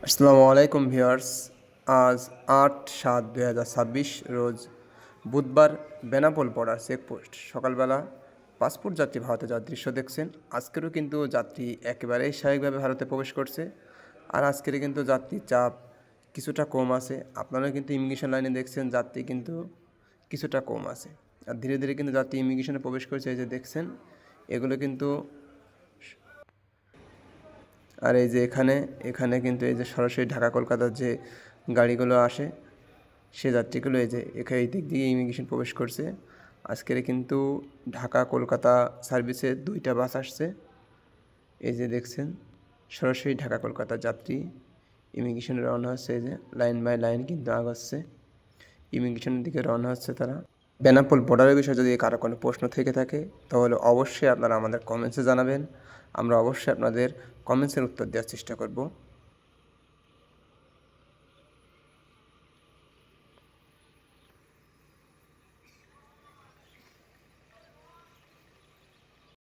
আসসালামু আলাইকুম ভিউয়ার্স। আজ ৮/৭/২০২৬ রোজ বুধবার বেনাপোল বর্ডার চেকপোস্ট। সকালবেলা পাসপোর্ট যাত্রী ভারতে যাওয়ার দৃশ্য দেখছেন। আজকেরও কিন্তু যাত্রী একেবারেই স্বাভাবিকভাবে ভারতে প্রবেশ করছে। আর আজকের কিন্তু যাত্রীর চাপ কিছুটা কম আছে। আপনারা কিন্তু ইমিগ্রেশন লাইনে দেখছেন যাত্রী কিন্তু কিছুটা কম আছে। আর ধীরে ধীরে কিন্তু যাত্রী ইমিগ্রেশনে প্রবেশ করছে, এই যে দেখছেন এগুলো কিন্তু। আর এই যে এখানে এখানে কিন্তু এই যে সরাসরি ঢাকা কলকাতার যে গাড়িগুলো আসে সে যাত্রীগুলো এই দিক দিয়ে ইমিগ্রেশন প্রবেশ করছে। আজকের কিন্তু ঢাকা কলকাতা সার্ভিসে 2টা বাস আসছে। এই যে দেখছেন সরাসরি ঢাকা কলকাতা যাত্রী ইমিগ্রেশনে রওনা হচ্ছে। এই যে লাইন বাই লাইন কিন্তু আগাচ্ছে, ইমিগ্রেশনের দিকে রওনা হচ্ছে তারা। বেনাপোল বর্ডারের বিষয়ে যদি কারো কোনো প্রশ্ন থেকে থাকে তাহলে অবশ্যই আপনারা আমাদের কমেন্টসে জানাবেন। আমরা অবশ্যই আপনাদের কমেন্টসের উত্তর দেওয়ার চেষ্টা করব।